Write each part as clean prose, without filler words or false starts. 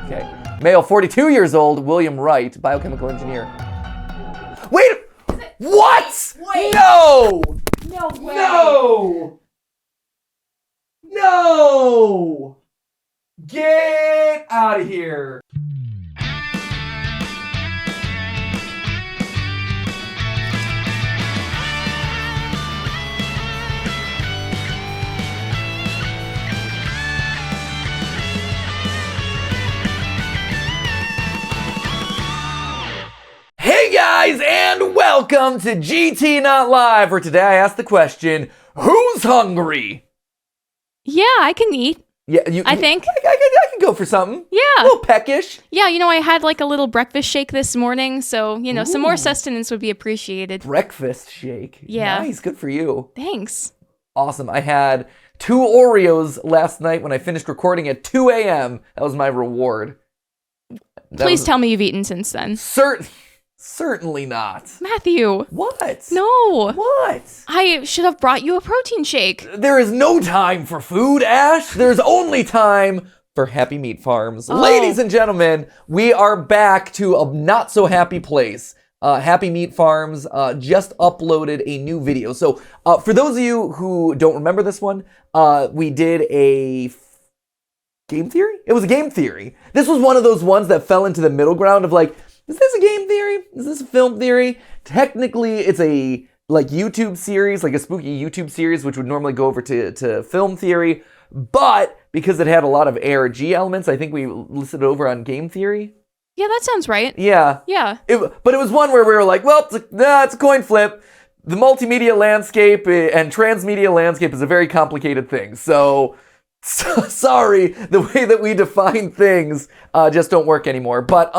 Okay. Male, 42 years old, William Wright, biochemical engineer. Wait! What? Wait. No! No way. No! No! Get out of here! Hey guys, and welcome to GT Not Live, where today I ask the question, who's hungry? Yeah, I can eat. Yeah, I think. I can go for something. Yeah. A little peckish. Yeah, I had like a little breakfast shake this morning, so, some more Ooh. sustenance would be appreciated. Breakfast shake. Yeah. Nice, good for you. Thanks. Awesome. I had 2 Oreos last night when I finished recording at 2 a.m. That was my reward. Please tell me you've eaten since then. Certainly not. Matthew. What? No. What? I should have brought you a protein shake. There is no time for food, Ash. There's only time for Happy Meat Farms. Oh. Ladies and gentlemen, we are back to a not so happy place. Happy Meat Farms just uploaded a new video. So for those of you who don't remember this one, we did a game theory? It was a game theory. This was one of those ones that fell into the middle ground of like, is this a game theory? Is this a film theory? Technically, it's a YouTube series, like a spooky YouTube series, which would normally go over to film theory. But because it had a lot of ARG elements, I think we listed it over on game theory. Yeah, that sounds right. Yeah. Yeah. But it was one where we were like, well, it's a coin flip. The multimedia landscape and transmedia landscape is a very complicated thing. So sorry, the way that we define things just don't work anymore. But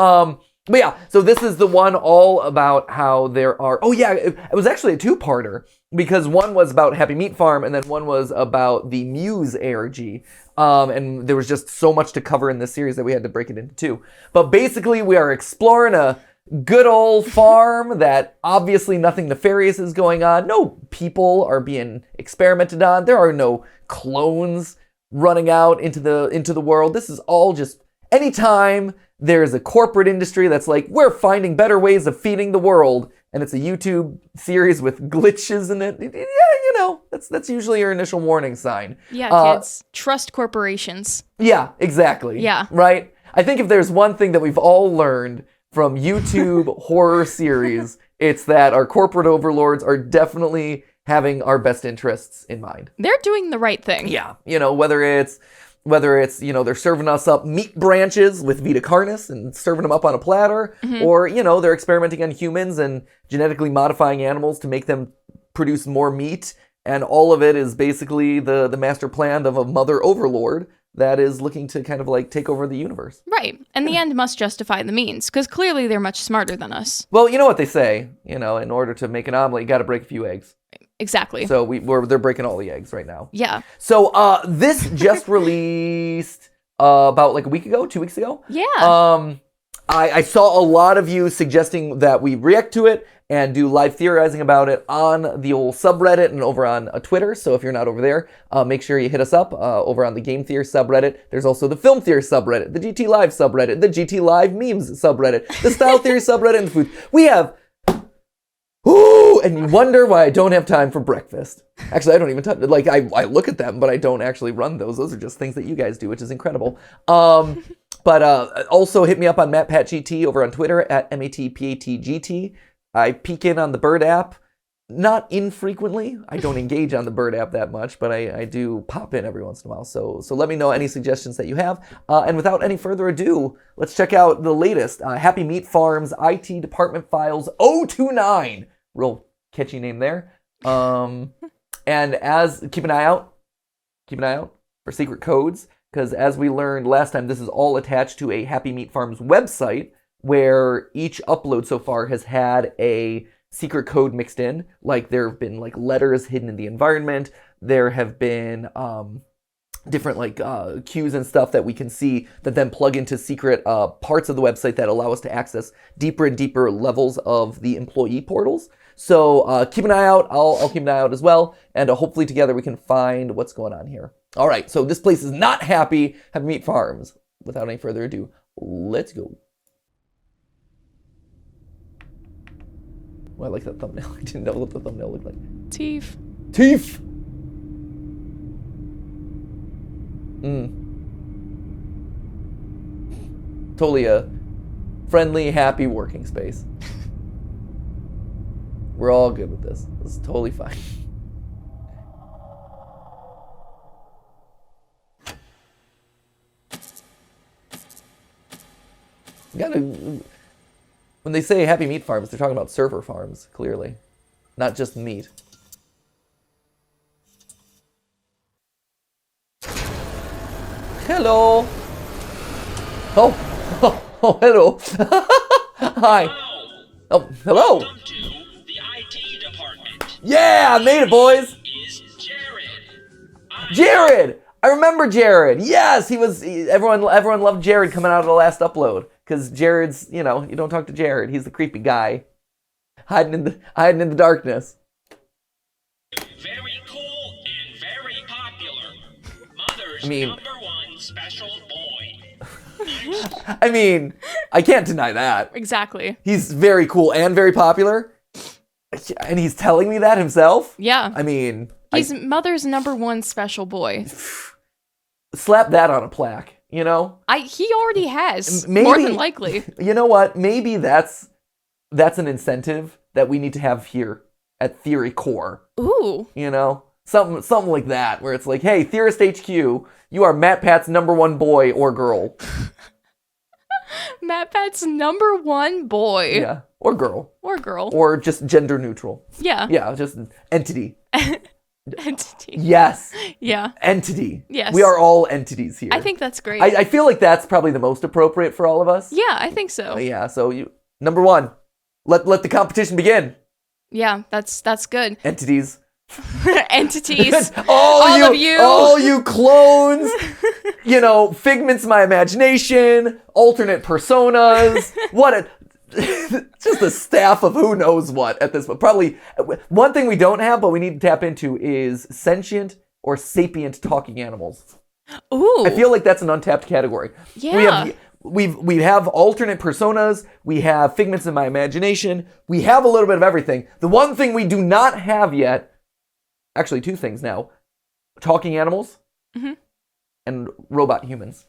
yeah, so this is the one all about how there are... Oh yeah, it was actually a 2-parter because one was about Happy Meat Farm and then one was about the Muse ARG. And there was just so much to cover in this series that we had to break it into 2. But basically, we are exploring a good old farm that obviously nothing nefarious is going on. No people are being experimented on. There are no clones running out into the world. This is all just anytime there's a corporate industry that's like, we're finding better ways of feeding the world, and it's a YouTube series with glitches in it. Yeah, that's usually your initial warning sign. Yeah, kids. Trust corporations. Yeah, exactly. Yeah. Right? I think if there's one thing that we've all learned from YouTube horror series, it's that our corporate overlords are definitely having our best interests in mind. They're doing the right thing. Yeah. Whether it's, they're serving us up meat branches with Vita Carnis and serving them up on a platter, or, they're experimenting on humans and genetically modifying animals to make them produce more meat. And all of it is basically the master plan of a mother overlord that is looking to kind of like take over the universe. Right. And the end must justify the means, because clearly they're much smarter than us. Well, you know what they say, in order to make an omelet, you got to break a few eggs. Exactly. So they're breaking all the eggs right now. Yeah. So this just released about like a week ago, 2 weeks ago. Yeah. I saw a lot of you suggesting that we react to it and do live theorizing about it on the old subreddit and over on Twitter. So if you're not over there, make sure you hit us up over on the Game Theory subreddit. There's also the Film Theory subreddit, the GTLive subreddit, the GTLive memes subreddit, the Style Theory subreddit, and food. We have... Ooh, and you wonder why I don't have time for breakfast. Actually, I don't even touch it. Like, I look at them, but I don't actually run those. Those are just things that you guys do, which is incredible. But also hit me up on MatPat GT over on Twitter at MatPatGT. I peek in on the Bird app, not infrequently. I don't engage on the Bird app that much, but I do pop in every once in a while. So let me know any suggestions that you have. And without any further ado, let's check out the latest Happy Meat Farms IT Department Files 029. Real catchy name there. And keep an eye out for secret codes, because as we learned last time, this is all attached to a Happy Meat Farms website where each upload so far has had a secret code mixed in. Like there have been like letters hidden in the environment. There have been different like cues and stuff that we can see that then plug into secret parts of the website that allow us to access deeper and deeper levels of the employee portals. So keep an eye out. I'll keep an eye out as well. And hopefully together we can find what's going on here. All right, so this place is not happy. Happy Meat Farms. Without any further ado, Let's go. Oh, I like that thumbnail. I didn't know what the thumbnail looked like. Teeth. Teeth! Totally a friendly, happy working space. We're all good with this. This is totally fine. You gotta, when they say happy meat farms, they're talking about server farms, clearly. Not just meat. Hello. Oh, hello. Hi. Oh, hello. Welcome to the IT department. Yeah, I made it, boys. Is Jared. Jared. I remember Jared. Yes, everyone loved Jared coming out of the last upload because Jared's, you don't talk to Jared. He's the creepy guy hiding in the darkness. Very cool and very popular. Mother's #1 special boy. I mean, I can't deny that. Exactly. He's very cool and very popular. And he's telling me that himself? Yeah. I mean... He's mother's #1 special boy. Slap that on a plaque, He already has, maybe, more than likely. You know what? Maybe that's an incentive that we need to have here at Theory Core. Ooh. Something like that, where it's like, hey, Theorist HQ, you are MatPat's #1 boy or girl. MatPat's #1 boy. Yeah. Or girl. Or girl. Or just gender neutral. Yeah. Yeah, just entity. Entity. Yes. Yeah. Entity. Yes. We are all entities here. I think that's great. I feel like that's probably the most appropriate for all of us. Yeah, I think so. Yeah, so #1, let the competition begin. Yeah, that's good. Entities. Entities. all of you. All you clones. Figments of my imagination, alternate personas. Just a staff of who knows what at this point. Probably one thing we don't have, but we need to tap into is sentient or sapient talking animals. Ooh. I feel like that's an untapped category. Yeah. We have alternate personas. We have figments of my imagination. We have a little bit of everything. The one thing we do not have yet, actually two things now, talking animals and robot humans.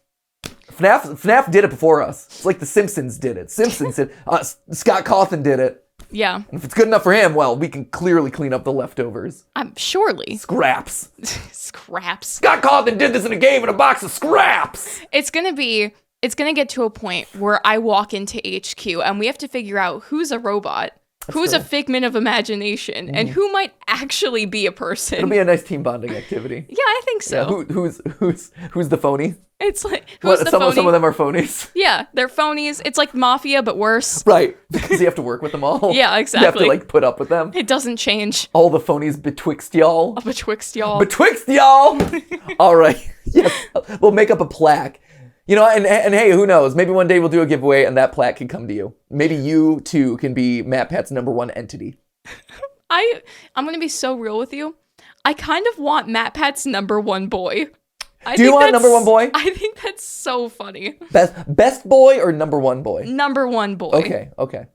FNAF did it before us. It's like the Simpsons did it. Scott Cawthon did it. Yeah. And if it's good enough for him, well, we can clearly clean up the leftovers. Surely. Scraps. Scraps. Scott Cawthon did this in a game in a box of scraps. It's gonna get to a point where I walk into HQ and we have to figure out who's a robot, who's a figment of imagination, and who might actually be a person. It'll be a nice team bonding activity. Yeah, I think so. Yeah, who's the phony? It's like, who's the some phony? Some of them are phonies. Yeah, they're phonies. It's like Mafia, but worse. Right, because you have to work with them all. Yeah, exactly. You have to, put up with them. It doesn't change. All the phonies betwixt y'all. Betwixt y'all. Betwixt y'all! All right. Yes, we'll make up a plaque. And hey, who knows? Maybe one day we'll do a giveaway and that plaque can come to you. Maybe you, too, can be MatPat's #1 entity. I'm going to be so real with you. I kind of want MatPat's #1 boy. Do you want #1 boy? I think that's so funny. Best boy or #1 boy? #1 boy. Okay.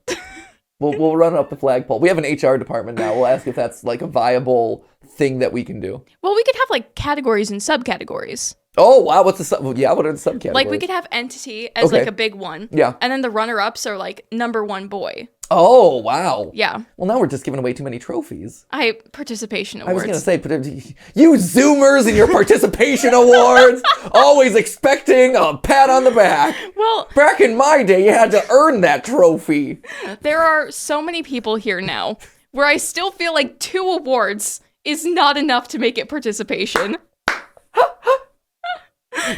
We'll run up the flagpole. We have an HR department now. We'll ask if that's a viable thing that we can do. Well, we could have categories and subcategories. Oh, wow. What are the subcategories? We could have entity as a big one. Yeah. And then the runner-ups are #1 boy. Oh, wow. Yeah. Well, now we're just giving away too many trophies. Participation awards. I was going to say, you Zoomers and your participation awards, always expecting a pat on the back. Well, back in my day, you had to earn that trophy. There are so many people here now where I still feel like 2 awards is not enough to make it participation.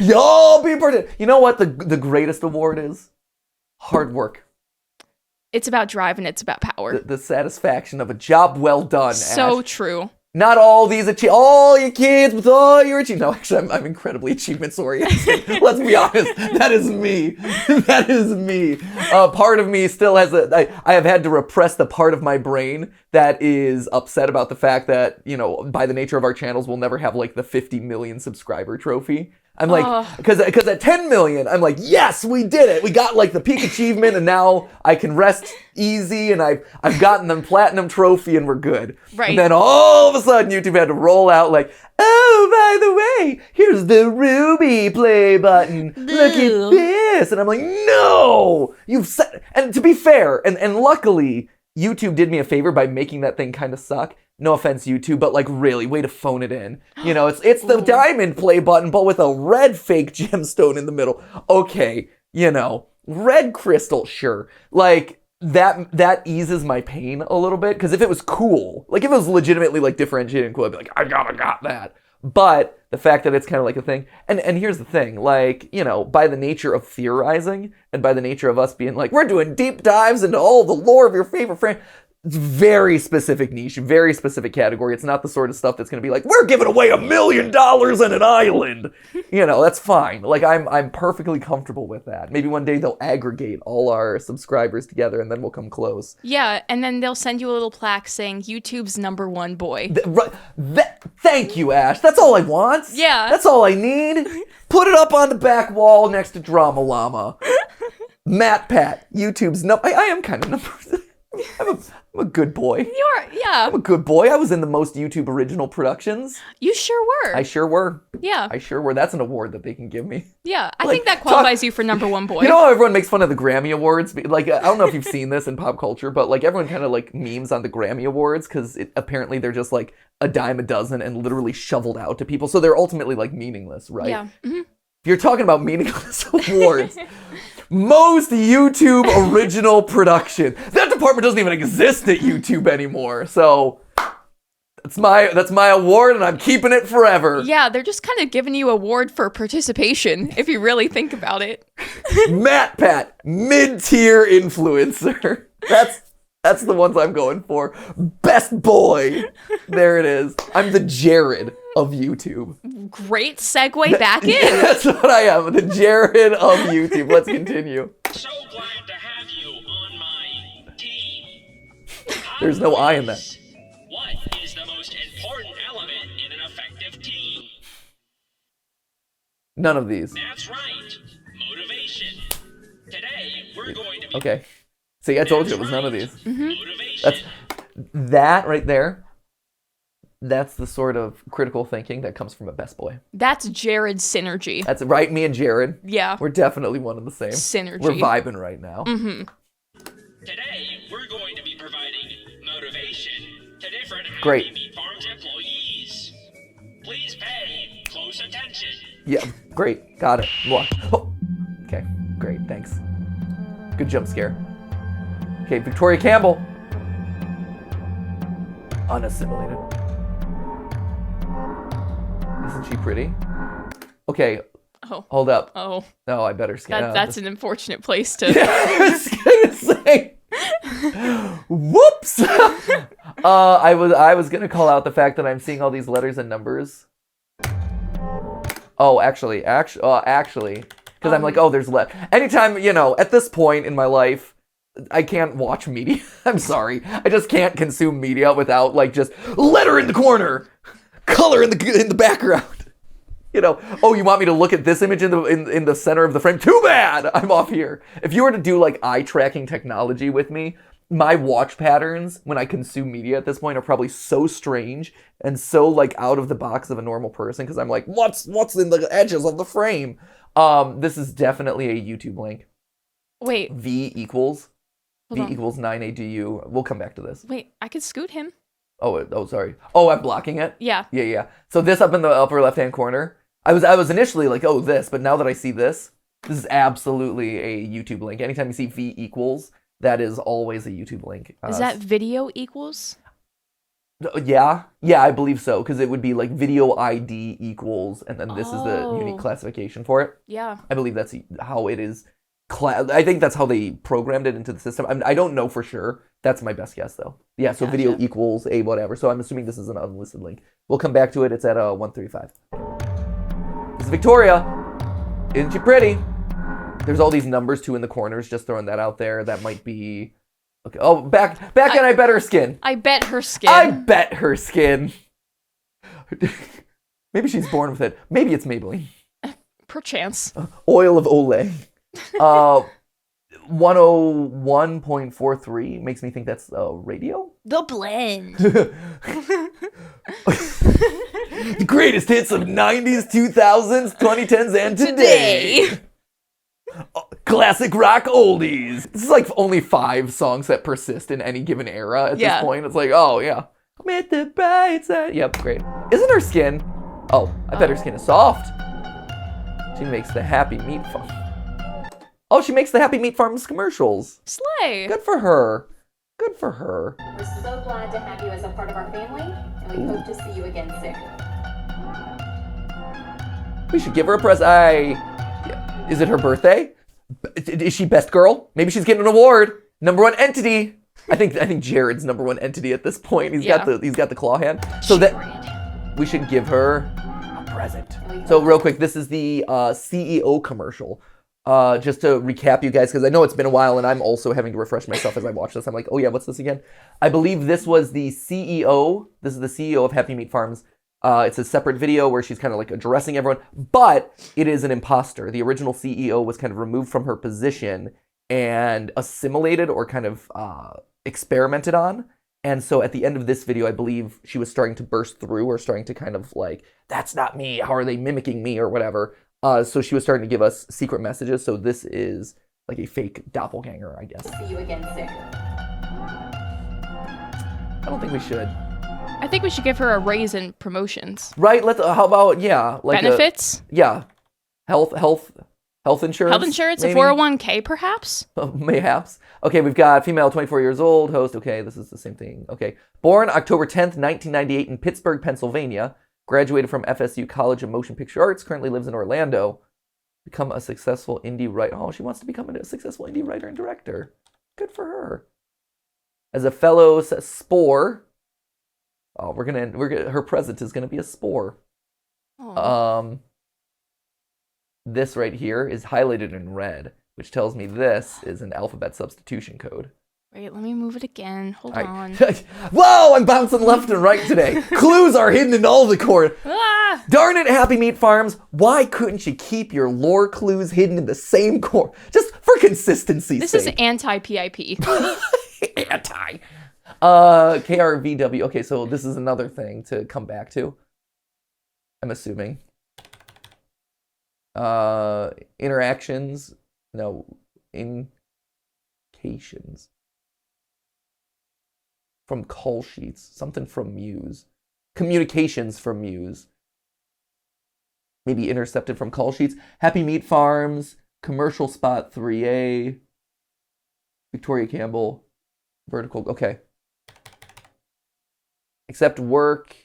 Y'all be You know what the greatest award is? Hard work. It's about drive and it's about power. The satisfaction of a job well done. So Ash. true. Not all these all you kids with all your achievements. No, actually, I'm incredibly achievements oriented. Let's be honest. That is me. That is me. Part of me still has I have had to repress the part of my brain that is upset about the fact that, by the nature of our channels, we'll never have the 50 million subscriber trophy. I'm like, because at 10 million, I'm like, yes, we did it. We got like the peak achievement, and now I can rest easy, and I've gotten the platinum trophy, and we're good. Right. And then all of a sudden, YouTube had to roll out like, oh, by the way, here's the Ruby play button. Look at this. And I'm like, no, you've said. And to be fair, and luckily, YouTube did me a favor by making that thing kind of suck. No offense, YouTube, but like really, way to phone it in. You know, it's the diamond play button, but with a red fake gemstone in the middle. Okay, you know, red crystal, sure. Like that eases my pain a little bit, because if it was cool, like if it was legitimately like differentiated and cool, I'd be like, I got that. But the fact that it's kind of like a thing, and here's the thing, like, you know, by the nature of theorizing and by the nature of us being like, we're doing deep dives into all the lore of your favorite franchise. It's very specific niche, very specific category. It's not the sort of stuff that's going to be like, we're giving away $1 million in an island. You know, that's fine. Like, I'm perfectly comfortable with that. Maybe one day they'll aggregate all our subscribers together, and then we'll come close. Yeah, and then they'll send you a little plaque saying YouTube's #1 boy. Thank you, Ash. That's all I want. Yeah. That's all I need. Put it up on the back wall next to Drama Llama. MatPat, YouTube's I am kind of number... I'm a good boy. Yeah. I'm a good boy. I was in the most YouTube original productions. You sure were. I sure were. Yeah. I sure were. That's an award that they can give me. Yeah, I think that qualifies you for #1 boy. You know how everyone makes fun of the Grammy Awards? Like, I don't know if you've seen this in pop culture, but like everyone kind of like memes on the Grammy Awards, because apparently they're just like a dime a dozen and literally shoveled out to people. So they're ultimately like meaningless, right? Yeah. Mm-hmm. If you're talking about meaningless awards, most YouTube original production. That department doesn't even exist at YouTube anymore. So that's my award, and I'm keeping it forever. Yeah, they're just kind of giving you award for participation, if you really think about it. MatPat, mid-tier influencer. That's the ones I'm going for. Best boy. There it is. I'm the Jared of YouTube. Great segue back in. That's what I am. The Jared of YouTube. Let's continue. So glad to have you on my team. There's no I in that. What is the most important element in an effective team? None of these. That's right. Motivation. Today, we're going to be... Okay. See, I told you it was none of these. Motivation. That right there. That's the sort of critical thinking that comes from a best boy. That's Jared's synergy. That's right, me and Jared. Yeah. We're definitely one and the same. Synergy. We're vibing right now. Mm-hmm. Today, we're going to be providing motivation to different Great. Happy Meat Farms employees. Please pay close attention. Yeah, great. Got it. Oh. Okay, great. Thanks. Good jump scare. Okay, Victoria Campbell. Unassimilated. Isn't she pretty? Okay. Oh. Hold up. Oh. No, I better scan. That's an unfortunate place to... I was gonna say. Whoops. I was gonna call out the fact that I'm seeing all these letters and numbers. Oh, actually, because I'm like, oh, there's anytime, you know, at this point in my life, I can't watch media. I'm sorry, I just can't consume media without like just letter in the corner, color in the background. You know, oh, you want me to look at this image in the center of the frame? Too bad, I'm off here. If you were to do like eye tracking technology with me, my watch patterns when I consume media at this point are probably so strange and so like out of the box of a normal person, because I'm like, what's in the edges of the frame? This is definitely a YouTube link. Wait. V equals Hold on. 9ADU. We'll come back to this. Wait, I could scoot him. Oh, sorry. Oh, I'm blocking it? Yeah. Yeah. So this up in the upper left-hand corner, I was initially like, oh, this, but now that I see this is absolutely a YouTube link. Anytime you see V equals, that is always a YouTube link. Is that video equals? Yeah, I believe so, because it would be like video ID equals, and then this is the unique classification for it. Yeah. I believe that's how it is. I think that's how they programmed it into the system. I don't know for sure. That's my best guess, though. Yeah, so Gotcha. video equals a whatever. So I'm assuming this is an unlisted link. We'll come back to it. It's at 135. This is Victoria. Isn't she pretty? There's all these numbers, too, in the corners. Just throwing that out there. That might be... Okay. Oh, back and I bet her skin. I bet her skin. I bet her skin. Maybe she's born with it. Maybe it's Maybelline. Perchance. Oil of Olay. 101.43 makes me think that's radio. The blend. The greatest hits of 90s, 2000s, 2010s, and today. Classic rock oldies. This is like only 5 songs that persist in any given era at this point. It's like, oh yeah. I'm at the bright side. Yep, great. Isn't her skin? Oh, I bet her skin is soft. She makes the Happy Meat Farm. Oh, she makes the Happy Meat Farms commercials. Slay. Good for her. Good for her. We're so glad to have you as a part of our family, and we hope to see you again soon. We should give her a present. Is it her birthday? Is she best girl? Maybe she's getting an award. Number 1 entity. I think Jared's number 1 entity at this point. He's got the claw hand. So that we should give her a present. So real quick, this is the CEO commercial. Just to recap you guys, because I know it's been a while and I'm also having to refresh myself as I watch this. I'm like, oh yeah, what's this again? I believe this was the CEO. This is the CEO of Happy Meat Farms. It's a separate video where she's kind of like addressing everyone, but it is an imposter. The original CEO was kind of removed from her position and assimilated or kind of experimented on. And so at the end of this video, I believe she was starting to burst through or starting to kind of like, that's not me. How are they mimicking me or whatever? So she was starting to give us secret messages. So this is like a fake doppelganger, I guess. See you again soon. I don't think we should. I think we should give her a raise in promotions. Right? How about, like benefits? Health insurance. Health insurance, maybe? a 401k perhaps? Mayhaps. Okay, we've got female, 24 years old, host. Okay, this is the same thing. Okay. Born October 10th, 1998 in Pittsburgh, Pennsylvania. Graduated from FSU College of Motion Picture Arts. Currently lives in Orlando. Become a successful indie writer. Oh, she wants to become a successful indie writer and director. Good for her. As a fellow spore. Oh, her present is gonna be a spore. Oh. This right here is highlighted in red, which tells me this is an alphabet substitution code. Wait, let me move it again. Hold on. Whoa, I'm bouncing left and right today. Clues are hidden in all the corners. Ah! Darn it, Happy Meat Farms. Why couldn't you keep your lore clues hidden in the same corner? Just for consistency's sake. This is anti-PIP. Anti. KRVW. Okay, so this is another thing to come back to. I'm assuming. Interactions. No. Incations. From call sheets. Something from Muse. Communications from Muse. Maybe intercepted from call sheets. Happy Meat Farms. Commercial spot 3A. Victoria Campbell. Vertical. Okay. Accept work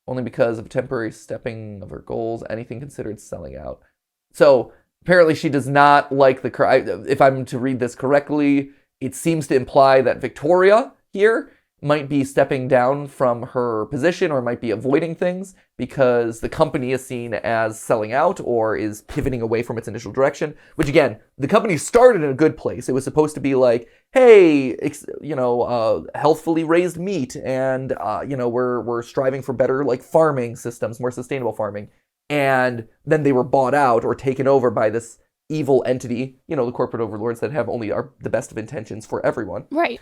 only because of temporary stepping of her goals. Anything considered selling out. So apparently she does not like the... If I'm to read this correctly, it seems to imply that Victoria here might be stepping down from her position or might be avoiding things because the company is seen as selling out or is pivoting away from its initial direction, which again, the company started in a good place. It was supposed to be like, hey, healthfully raised meat and, we're striving for better like farming systems, more sustainable farming. And then they were bought out or taken over by this evil entity, the corporate overlords that have only the best of intentions for everyone. Right.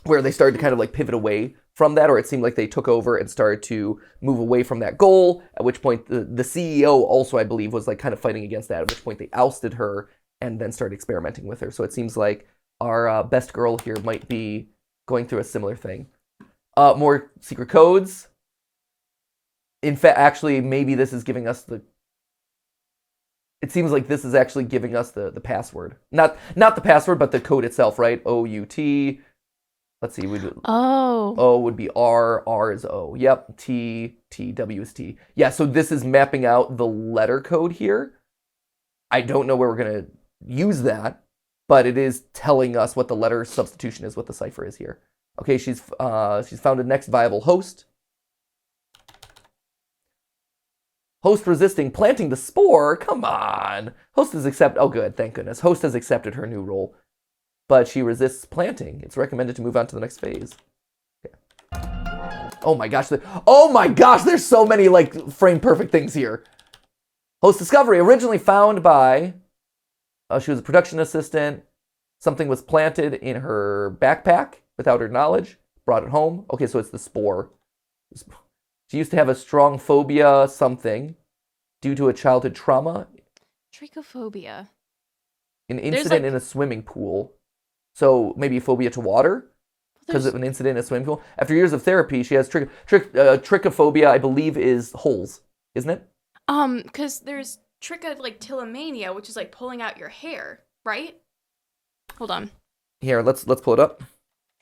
Where they started to kind of like pivot away from that, or it seemed like they took over and started to move away from that goal, at which point the CEO also, I believe, was like kind of fighting against that, at which point they ousted her and then started experimenting with her. So it seems like our best girl here might be going through a similar thing. More secret codes. In fact, actually, maybe this is giving us it seems like this is actually giving us the password. Not the password, but the code itself, right? OUT. Let's see. O would be R. R is O. Yep. T. W is T. Yeah, so this is mapping out the letter code here. I don't know where we're going to use that, but it is telling us what the letter substitution is, what the cipher is here. Okay, she's found a next viable host. Host resisting planting the spore? Come on. Host has accepted... Oh, good. Thank goodness. Host has accepted her new role. But she resists planting. It's recommended to move on to the next phase. Okay. Oh my gosh. There's so many like frame perfect things here. Host discovery, originally found by, she was a production assistant. Something was planted in her backpack without her knowledge. Brought it home. Okay, so it's the spore. She used to have a strong phobia something due to a childhood trauma. Trichophobia. An incident in a swimming pool. So maybe phobia to water because of an incident in a swimming pool. After years of therapy, she has trichophobia, I believe, is holes, isn't it? Because there's trichotillomania, which is like pulling out your hair, right? Hold on. Here, let's pull it up.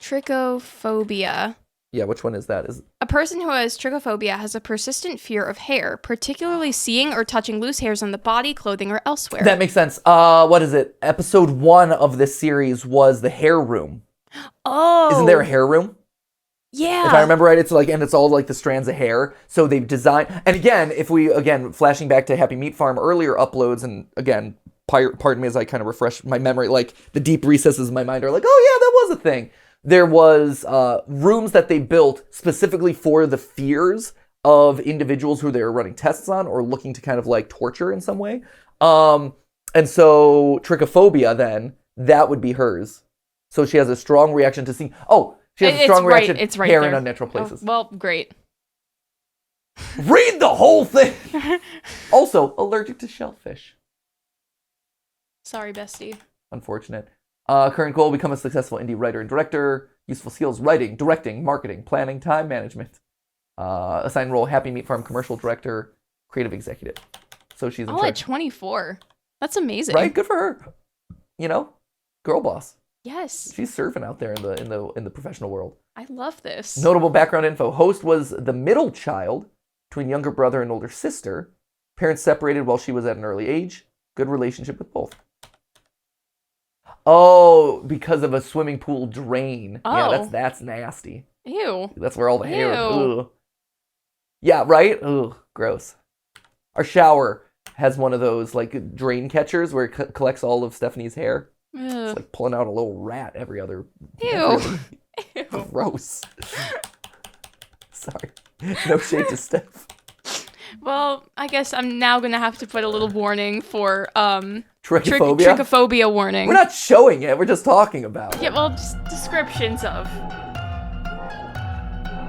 Trichophobia. Yeah, which one is that? A person who has trichophobia has a persistent fear of hair, particularly seeing or touching loose hairs on the body, clothing, or elsewhere. That makes sense. What is it? Episode 1 of this series was the hair room. Oh. Isn't there a hair room? Yeah. If I remember right, it's like, and it's all like the strands of hair. So they've designed, and again, flashing back to Happy Meat Farm earlier uploads, and again, pardon me as I kind of refresh my memory, like the deep recesses of my mind are like, oh yeah, that was a thing. There was rooms that they built specifically for the fears of individuals who they were running tests on or looking to kind of like torture in some way. And so trichophobia then, that would be hers. So she has a strong reaction to seeing, she has a strong reaction to hair in unnatural places. Oh, well, great. Read the whole thing! Also, allergic to shellfish. Sorry, bestie. Unfortunate. Current goal, become a successful indie writer and director. Useful skills, writing, directing, marketing, planning, time management. Assigned role, Happy Meat Farm commercial director, creative executive. So she's in charge. At 24. That's amazing. Right? Good for her. You know? Girl boss. Yes. She's surfing out there in the professional world. I love this. Notable background info. Host was the middle child between younger brother and older sister. Parents separated while she was at an early age. Good relationship with both. Oh, because of a swimming pool drain. Oh. Yeah, that's nasty. Ew. That's where all the hair. Ew. Ugh. Yeah, right? Ugh, gross. Our shower has one of those like drain catchers where it collects all of Stephanie's hair. Ugh. It's like pulling out a little rat every other. Ew. Ew. Gross. Sorry. No shade to Steph. Well, I guess I'm now gonna have to put a little warning for Trichophobia? trichophobia warning. We're not showing it. We're just talking about it. Yeah, well, just descriptions of.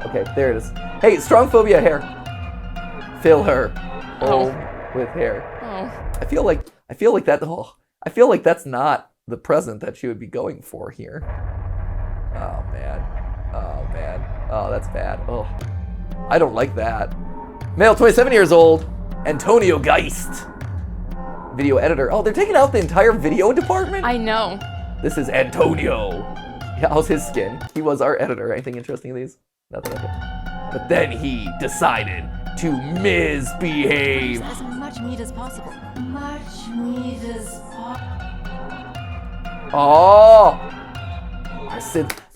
Okay, there it is. Hey, strong phobia hair. Fill her home with hair. Oh. I feel like that's not the present that she would be going for here. Oh man. Oh, that's bad. Oh, I don't like that. Male, 27 years old, Antonio Geist. Video editor. Oh, they're taking out the entire video department? I know. This is Antonio. How's his skin? He was our editor. Anything interesting in these? Nothing. Okay. But then he decided to misbehave. As much meat as possible. Much meat as possible. Oh!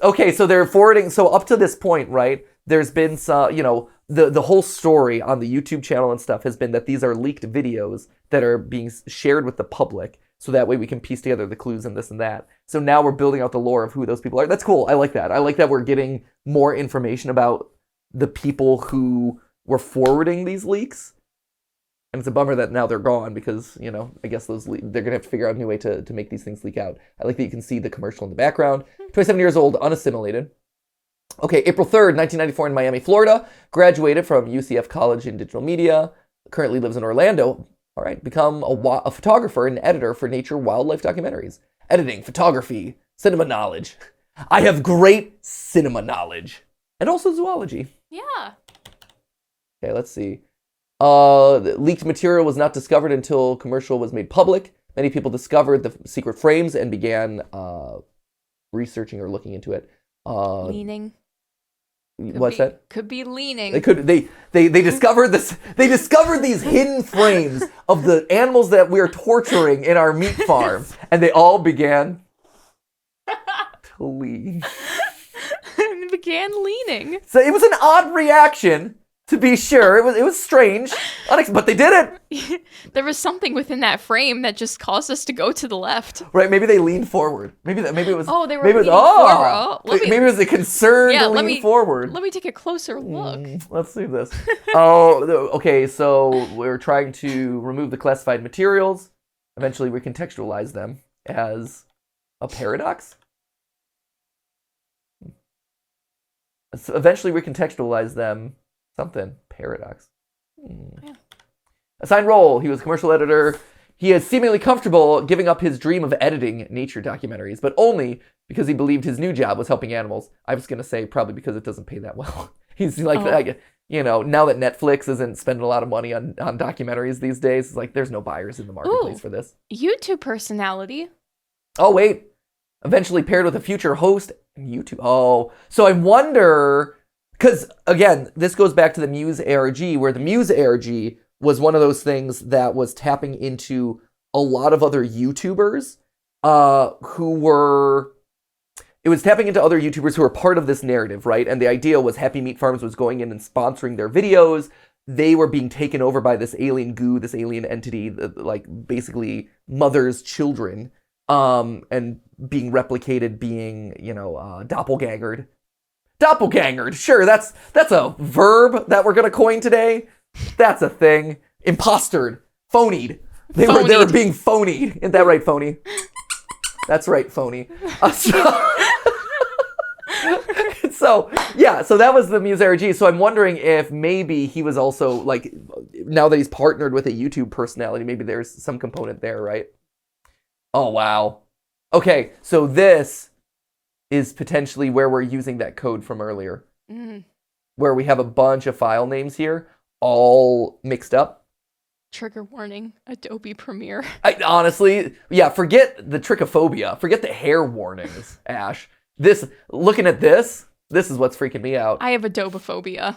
Okay, so they're forwarding. So up to this point, right, there's been some, the whole story on the YouTube channel and stuff has been that these are leaked videos that are being shared with the public. So that way we can piece together the clues and this and that. So now we're building out the lore of who those people are. That's cool. I like that. I like that we're getting more information about the people who were forwarding these leaks. And it's a bummer that now they're gone because, I guess they're going to have to figure out a new way to make these things leak out. I like that you can see the commercial in the background. 27 years old, unassimilated. Okay, April 3rd, 1994 in Miami, Florida. Graduated from UCF College in Digital Media. Currently lives in Orlando. All right, become a photographer and editor for nature wildlife documentaries. Editing, photography, cinema knowledge. I have great cinema knowledge. And also zoology. Yeah. Okay, let's see. The leaked material was not discovered until commercial was made public. Many people discovered the secret frames and began researching or looking into it. Leaning. What's that? Could be leaning. They discovered this. They discovered these hidden frames of the animals that we are torturing in our meat farm, and they all began to lean. Began leaning. So it was an odd reaction To be sure, it was strange, but they did it. There was something within that frame that just caused us to go to the left. Right? Maybe they leaned forward. Maybe it was. Oh, they were maybe it was, leaning forward. maybe it was a concern to lean forward. Let me take a closer look. Let's do this. Okay. So we're trying to remove the classified materials. Eventually, recontextualize them as a paradox. So eventually, recontextualize them. Something. Paradox. Yeah. Assigned role. He was a commercial editor. He is seemingly comfortable giving up his dream of editing nature documentaries, but only because he believed his new job was helping animals. I was going to say probably because it doesn't pay that well. He's like, now that Netflix isn't spending a lot of money on documentaries these days, it's like there's no buyers in the marketplace for this. YouTube personality. Oh, wait. Eventually paired with a future host and YouTube. Oh, so I wonder... Because, again, this goes back to the Muse ARG, where the Muse ARG was one of those things that was tapping into a lot of other YouTubers it was tapping into other YouTubers who were part of this narrative, right? And the idea was Happy Meat Farms was going in and sponsoring their videos. They were being taken over by this alien goo, this alien entity, like basically mothers children, and being replicated, being, doppelgangered. Doppelgangered, sure, that's a verb that we're gonna coin today. That's a thing. Impostered, phonied. They were being phonied. Isn't that right, phony? That's right, phony. So that was the Muse ARG. So I'm wondering if maybe he was also like, now that he's partnered with a YouTube personality, maybe there's some component there, right? Oh wow. Okay, so this is potentially where we're using that code from earlier. Where we have a bunch of file names here, all mixed up. Trigger warning, Adobe Premiere. Honestly, forget the trichophobia. Forget the hair warnings, Ash. Looking at this is what's freaking me out. I have Adobophobia.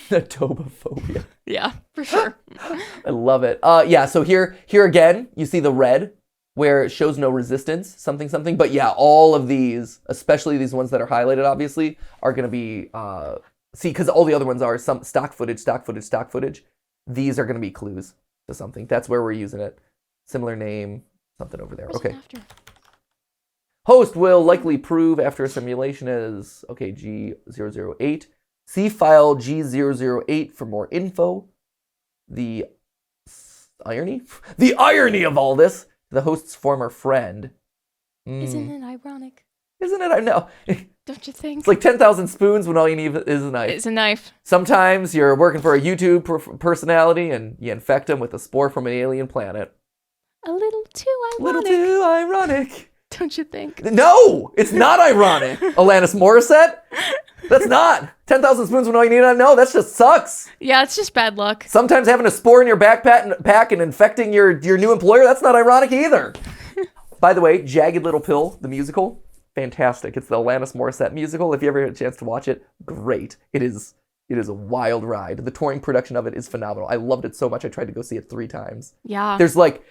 Adobophobia. Yeah, for sure. I love it. So here again, you see the red, where it shows no resistance, something. But yeah, all of these, especially these ones that are highlighted, obviously, are going to be, because all the other ones are some stock footage. These are going to be clues to something. That's where we're using it. Similar name, something over there. Okay. Host will likely prove after a simulation as, G008. See file G008 for more info. The irony of all this. The host's former friend. Isn't it ironic? Isn't it? I know. Don't you think? It's like 10,000 spoons when all you need is a knife. It's a knife. Sometimes you're working for a YouTube personality and you infect them with a spore from an alien planet. A little too ironic. Don't you think? No! It's not ironic, Alanis Morissette. That's not. 10,000 spoons when all you need to know. That just sucks. Yeah, it's just bad luck. Sometimes having a spore in your backpack and infecting your new employer, that's not ironic either. By the way, Jagged Little Pill, the musical, fantastic. It's the Alanis Morissette musical. If you ever get a chance to watch it, great. It is a wild ride. The touring production of it is phenomenal. I loved it so much I tried to go see it 3 times. Yeah. There's like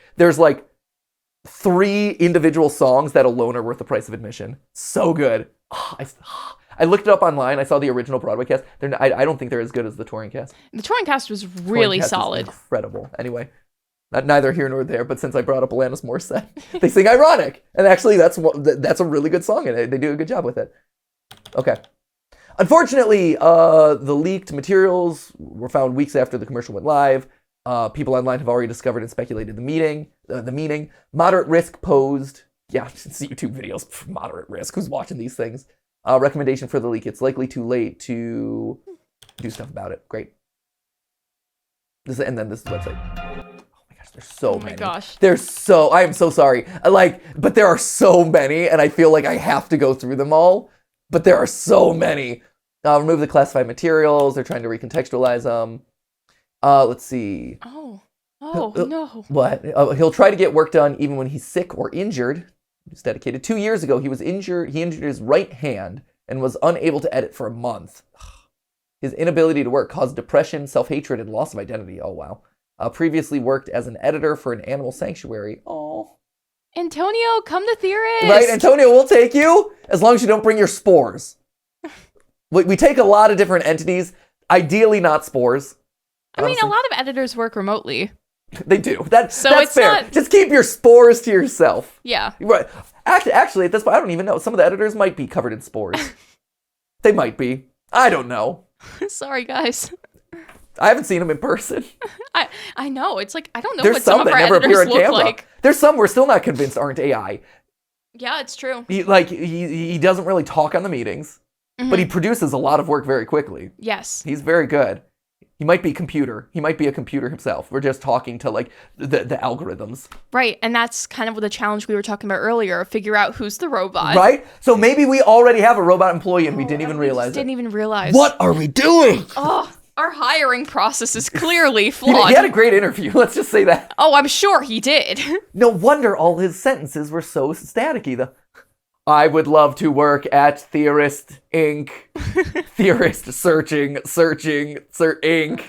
3 individual songs that alone are worth the price of admission. So good. I looked it up online. I saw the original Broadway cast. I don't think they're as good as the touring cast. The touring cast was really solid. Incredible. Anyway, neither here nor there, but since I brought up Alanis Morissette, they sing Ironic. And actually, that's a really good song, and they do a good job with it. Okay. Unfortunately, the leaked materials were found weeks after the commercial went live. People online have already discovered and speculated the meaning. Moderate risk posed. Yeah, it's YouTube videos. Moderate risk. Who's watching these things? Recommendation for the leak. It's likely too late to do stuff about it. Great. And then this website. Oh my gosh, there's so many. Oh my gosh. I am so sorry. But there are so many, and I feel like I have to go through them all. But there are so many. Remove the classified materials. They're trying to recontextualize them. Let's see. Oh no. What? He'll try to get work done even when he's sick or injured. He's dedicated. 2 years ago, he was injured. He injured his right hand and was unable to edit for a month. His inability to work caused depression, self-hatred, and loss of identity. Oh, wow. Previously worked as an editor for an animal sanctuary. Oh. Antonio, come to Theorists. Right, Antonio, we'll take you as long as you don't bring your spores. We take a lot of different entities. Ideally not spores. I mean, a honestly. lot of editors work remotely. They do. So That's it's fair. not- Just keep your spores to yourself. Yeah. Right. Actually, at this point, I don't even know. Some of the editors might be covered in spores. They might be. I don't know. Sorry, guys. I haven't seen them in person. I know. It's like, I don't know There's what some of that our never appear editors on look camera. like. There's some we're still not convinced aren't AI. Yeah, it's true. He doesn't really talk on the meetings, but he produces a lot of work very quickly. Yes. He's very good. He might be computer. He might be a computer himself. We're just talking to like the algorithms. Right. And that's kind of the challenge we were talking about earlier. Figure out who's the robot. Right? So maybe we already have a robot employee and we didn't even realize Didn't it. even realize. What are we doing? Oh, our hiring process is clearly He flawed. had a great interview. Let's just say that. Oh, I'm sure he did. No wonder all his sentences were so staticky. I would love to work at Theorist Inc. Theorist searching, Inc.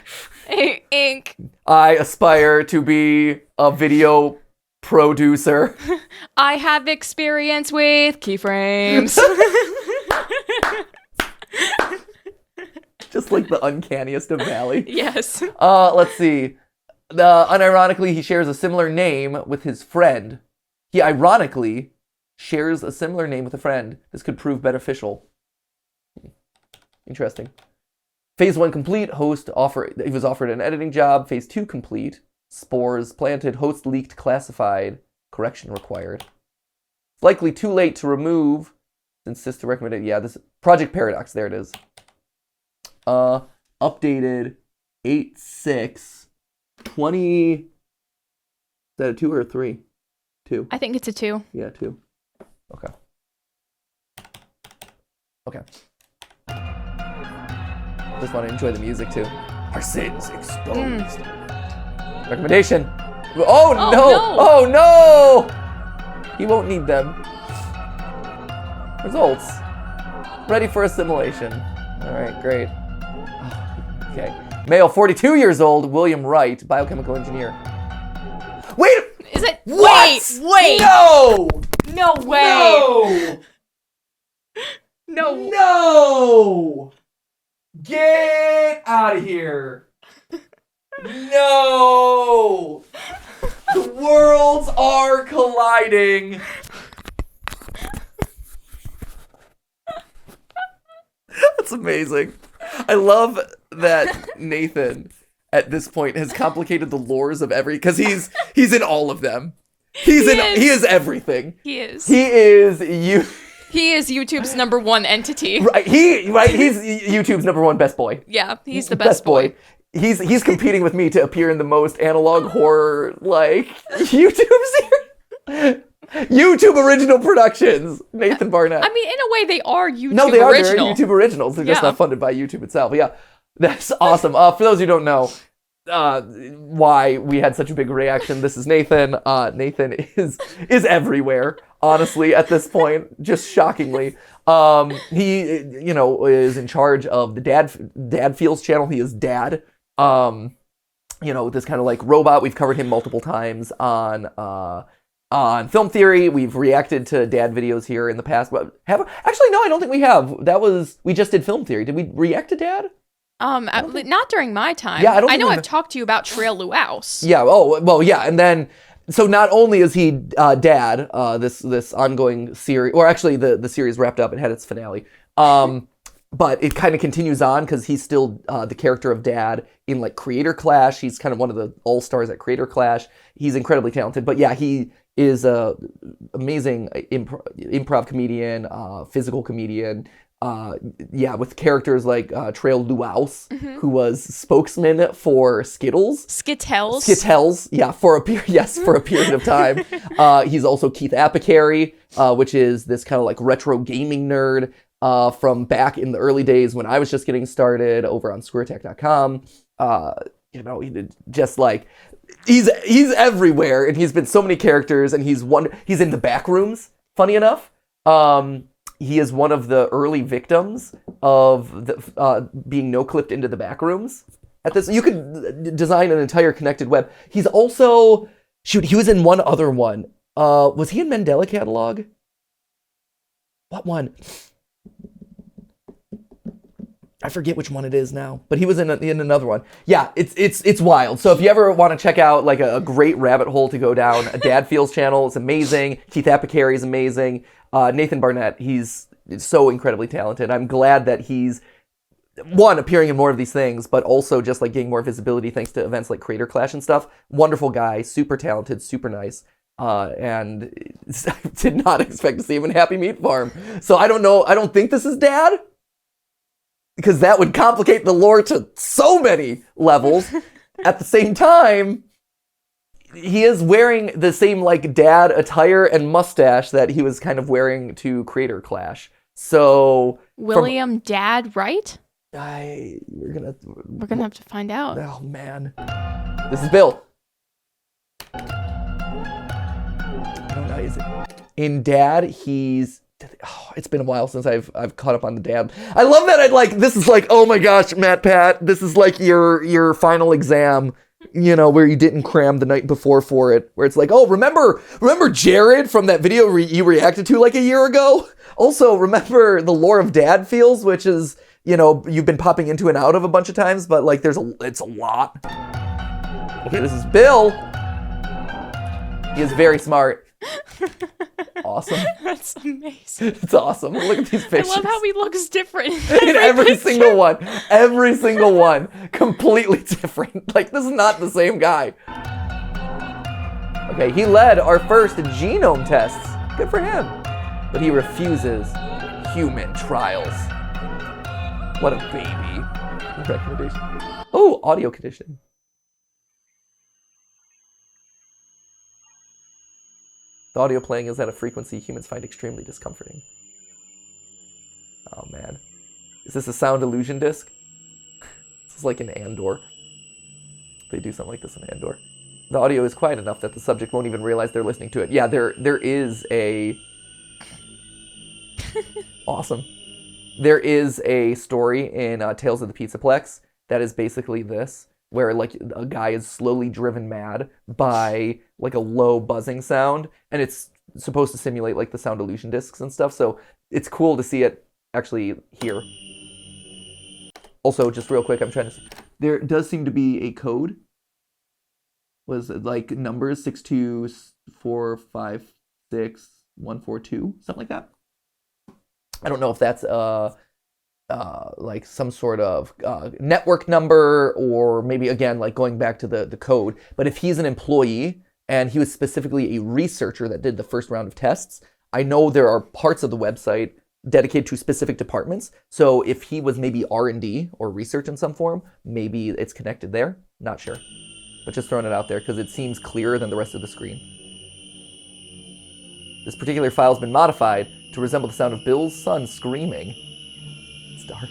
Ink. I aspire to be a video producer. I have experience with keyframes. Just like the uncanniest of Valley. Yes. Let's see. Unironically, he shares a similar name with his friend. He ironically shares a similar name with a friend. This could prove beneficial. Interesting. Phase 1 complete. He was offered an editing job. Phase 2 complete. Spores planted. Host leaked. Classified. Correction required. It's likely too late to remove. Since Sister recommended. Yeah, this Project Paradox. There it is. Updated 8/6. 20. Is that a 2 or a 3? 2. I think it's a 2. Yeah, 2. Okay. Just want to enjoy the music too. Our sins exposed. Recommendation. Oh no! no. Oh no! He won't need them. Results. Ready for assimilation. All right, great. Okay. Male, 42 years old, William Wright, biochemical engineer. Wait! Is it? What? Wait! No! No way! No! No. No! Get out of here! No! The worlds are colliding! That's amazing. I love that Nathan, at this point, has complicated the lores of every... Because he's in all of them. He is everything. He is. He is you. He is YouTube's #1 entity. Right. He's YouTube's #1 best boy. Yeah, he's the best boy. He's competing with me to appear in the most analog horror like YouTube series. YouTube original productions. Nathan Barnett. I mean, in a way, they are YouTube No, they are. original. They're YouTube originals. They're just Yeah. not funded by YouTube itself. But yeah, that's awesome. For those who don't know why we had such a big reaction, this is Nathan. Nathan is everywhere. Honestly, at this point, just shockingly, he is in charge of the Dad Feels channel. He is Dad. This kind of like robot. We've covered him multiple times on Film Theory. We've reacted to Dad videos here in the past. But actually, no, I don't think we have. We just did Film Theory. Did we react to Dad? Not during my time. Yeah, I know think I've talked to you about Trail Luaus. Yeah. Oh, well, yeah. And then, so not only is he Dad, this ongoing series, or actually the series wrapped up and had its finale. But it kind of continues on because he's still the character of Dad in like Creator Clash. He's kind of one of the all-stars at Creator Clash. He's incredibly talented. But yeah, he is a amazing improv comedian, physical comedian. With characters like Trail Luaus, who was spokesman for Skittles. Skittles, yeah, for a period of time. He's also Keith Apicary, which is this kind of like retro gaming nerd from back in the early days when I was just getting started over on SquareTech.com. He did just like he's everywhere, and he's been so many characters, and he's in the back rooms. Funny enough. He is one of the early victims of being no-clipped into the back rooms. At this, you could design an entire connected web. He's also... he was in one other one. Was he in Mandela Catalog? What one? I forget which one it is now, but he was in another one. Yeah, it's wild. So if you ever want to check out like a great rabbit hole to go down, a Dad Feels channel is amazing. Keith Apicary is amazing. Nathan Barnett, he's so incredibly talented. I'm glad that he's appearing in more of these things, but also just like getting more visibility thanks to events like Creator Clash and stuff. Wonderful guy, super talented, super nice. And I did not expect to see him in Happy Meat Farm. So I don't know. I don't think this is Dad, because that would complicate the lore to so many levels. At the same time, he is wearing the same like dad attire and mustache that he was kind of wearing to Creator Clash. So William Dad, right? we're gonna have to find out. Oh man, this is Bill. Is it in Dad? He's it's been a while since I've caught up on the Dad. I love that. This is like, oh my gosh, MatPat, this is like your final exam, where you didn't cram the night before for it, where it's like, oh, remember Jared from that video you reacted to like a year ago? Also, remember the lore of Dad Feels, which is, you've been popping into and out of a bunch of times, but like it's a lot. Okay, this is Bill. He is very smart. Awesome. That's amazing. It's awesome. Look at these pictures. I love how he looks different in every single one. Every single one. Completely different. Like, this is not the same guy. Okay, he led our first genome tests. Good for him. But he refuses human trials. What a baby. Recommendation. Oh, audio conditioning. The audio playing is at a frequency humans find extremely discomforting. Oh man. Is this a sound illusion disc? This is like an Andor. They do something like this in Andor. The audio is quiet enough that the subject won't even realize they're listening to it. Yeah, there is a... Awesome. There is a story in Tales of the Pizzaplex that is basically this, where like a guy is slowly driven mad by like a low buzzing sound, and it's supposed to simulate like the sound illusion discs and stuff. So it's cool to see it actually here. Also, just real quick, there does seem to be a code. Was it like numbers 62456 something like that? I don't know if that's like some sort of network number, or maybe again like going back to the code. But if he's an employee and he was specifically a researcher that did the first round of tests, I know there are parts of the website dedicated to specific departments. So if he was maybe R&D or research in some form, maybe it's connected there. Not sure, but just throwing it out there because it seems clearer than the rest of the screen. This particular file has been modified to resemble the sound of Bill's son screaming. It's dark.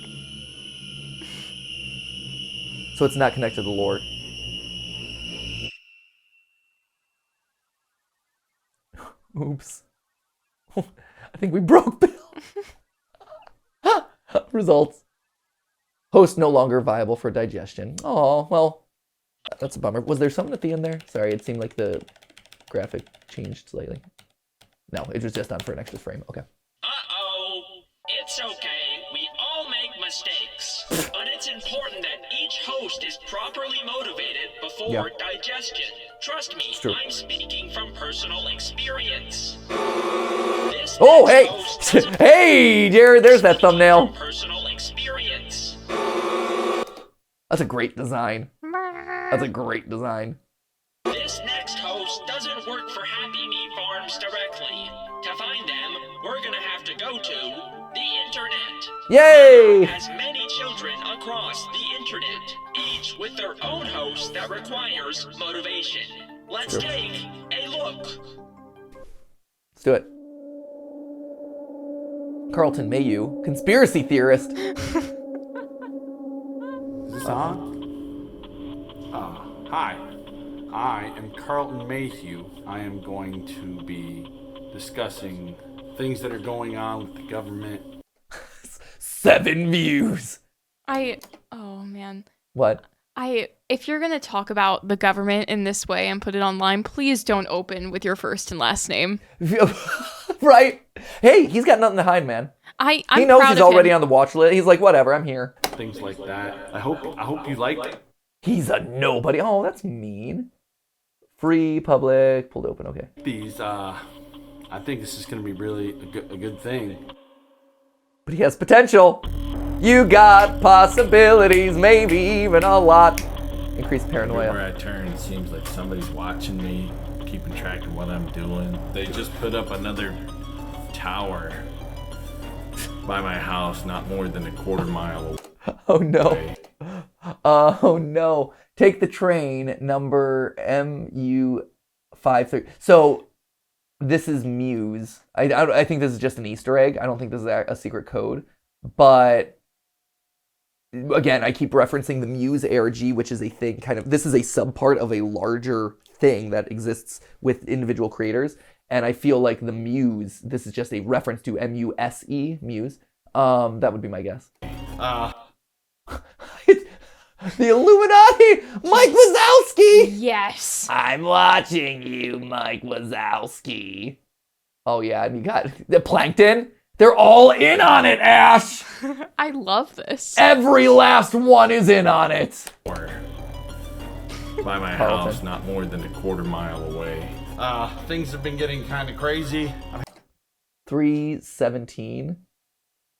So it's not connected to the lore. Oops. I think we broke Bill. Results. Host no longer viable for digestion. Oh, well, that's a bummer. Was there something at the end there? Sorry, it seemed like the graphic changed slightly. No, it was just on for an extra frame. Okay. Uh-oh. It's okay. We all make mistakes. But it's important that each host is properly motivated before digestion. Trust me, I'm speaking from personal experience. Oh, hey! Hey, Jared, there's that thumbnail. Personal experience. That's a great design. That's a great design. This next host doesn't work for Happy Meat Farms directly. To find them, we're gonna have to go to the internet. Yay! Has many children across the internet, each with their own host that requires motivation. Let's take a look. Let's do it. Carlton Mayhew, conspiracy theorist. Is this on? Hi. I am Carlton Mayhew. I am going to be discussing things that are going on with the government. 7 views. Oh man. What? If you're gonna talk about the government in this way and put it online, please don't open with your first and last name. Right? Hey, he's got nothing to hide, man. I'm he knows proud he's of already him. on the watch list. He's like, whatever, I'm here. things like that. I hope you like it. He's a nobody. Oh, that's mean. Free, public, pulled open. Okay. These, I think this is going to be really a good thing. But he has potential. You got possibilities, maybe even a lot. Increased paranoia. Everywhere I turn, it seems like somebody's watching me, keeping track of what I'm doing. They just put up another tower by my house, not more than a quarter mile away. Oh no. Oh no. Take the train number MU53. So this is Muse. I think this is just an Easter egg. I don't think this is a secret code. But again, I keep referencing the Muse ARG, which is a thing this is a subpart of a larger thing that exists with individual creators. And I feel like the Muse, this is just a reference to MUSE, Muse. That would be my guess. The Illuminati! Mike Wazowski! Yes. I'm watching you, Mike Wazowski. Oh yeah, and you got the Plankton. They're all in on it, Ash! I love this. Every last one is in on it. By my house, not more than a quarter mile away. Things have been getting kind of crazy. 317